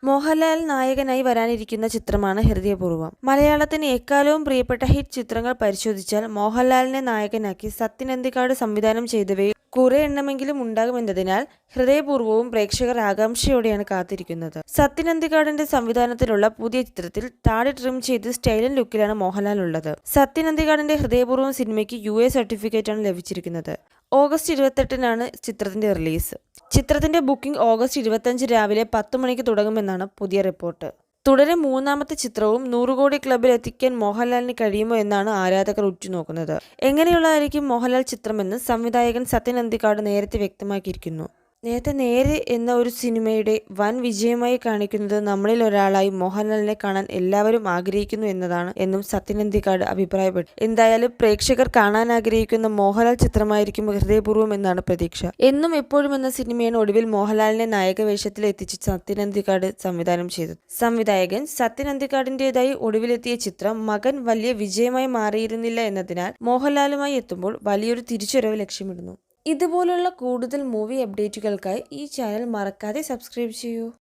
മോഹൻലാൽ നായകനായി വരാനിരിക്കുന്ന ചിത്രമാണ് ഹൃദയപൂർവ്വം. മലയാളത്തിന് എക്കാലവും പ്രിയപ്പെട്ട ഹിറ്റ് ചിത്രങ്ങൾ പരിശോധിച്ചാൽ മോഹൻലാലിനെ നായകനാക്കി സത്യൻ അന്തിക്കാട് സംവിധാനം ചെയ്തവയിൽ കുറെ എണ്ണമെങ്കിലും ഉണ്ടാകുമെന്നതിനാൽ ഹൃദയപൂർവ്വവും പ്രേക്ഷകർ ആകാംക്ഷയോടെയാണ് കാത്തിരിക്കുന്നത്. സത്യൻ അന്തിക്കാടിന്റെ സംവിധാനത്തിലുള്ള പുതിയ ചിത്രത്തിൽ താടി ട്രിം ചെയ്ത് സ്റ്റൈലൻ ലുക്കിലാണ് മോഹൻലാൽ ഉള്ളത്. സത്യൻ അന്തിക്കാടിന്റെ ഹൃദയപൂർവ്വം സിനിമയ്ക്ക് UA സർട്ടിഫിക്കറ്റാണ് ലഭിച്ചിരിക്കുന്നത്. ഓഗസ്റ്റ് 28-നാണ് ചിത്രത്തിന്റെ റിലീസ്. ചിത്രത്തിന്റെ ബുക്കിംഗ് ഓഗസ്റ്റ് 25 രാവിലെ 10 മണിക്ക് തുടങ്ങുമെന്നാണ് പുതിയ റിപ്പോർട്ട്. തുടരെ മൂന്നാമത്തെ ചിത്രവും 100 കോടി ക്ലബിൽ എത്തിക്കാൻ മോഹൻലാലിന് കഴിയുമോ എന്നാണ് ആരാധകർ ഉറ്റുനോക്കുന്നത്. എങ്ങനെയുള്ളതായിരിക്കും മോഹൻലാൽ ചിത്രമെന്ന് സംവിധായകൻ സത്യൻ അന്തിക്കാട് നേരത്തെ വ്യക്തമാക്കിയിരിക്കുന്നു. നേരെ എന്ന ഒരു സിനിമയുടെ വൻ വിജയമായി കാണിക്കുന്നത് നമ്മളിൽ ഒരാളായി മോഹൻലാലിനെ കാണാൻ എല്ലാവരും ആഗ്രഹിക്കുന്നു എന്നതാണ് എന്നും സത്യൻ അന്തിക്കാട് അഭിപ്രായപ്പെട്ടു. എന്തായാലും പ്രേക്ഷകർ കാണാൻ ആഗ്രഹിക്കുന്ന മോഹൻലാൽ ചിത്രമായിരിക്കും ഹൃദയപൂർവ്വം എന്നാണ് പ്രതീക്ഷ. എന്നും എപ്പോഴും എന്ന സിനിമയാണ് ഒടുവിൽ മോഹൻലാലിനെ നായകവേഷത്തിൽ എത്തിച്ച് സത്യൻ അന്തിക്കാട് സംവിധാനം ചെയ്തത്. സംവിധായകൻ സത്യൻ അന്തിക്കാടിന്റേതായി ഒടുവിലെത്തിയ ചിത്രം മകൻ വലിയ വിജയമായി മാറിയിരുന്നില്ല എന്നതിനാൽ മോഹൻലാലുമായി എത്തുമ്പോൾ വലിയൊരു തിരിച്ചുവരവ് ലക്ഷ്യമിടുന്നു. ഇതുപോലുള്ള കൂടുതൽ മൂവി അപ്ഡേറ്റുകൾക്കായി ഈ ചാനൽ മറക്കാതെ സബ്സ്ക്രൈബ് ചെയ്യൂ.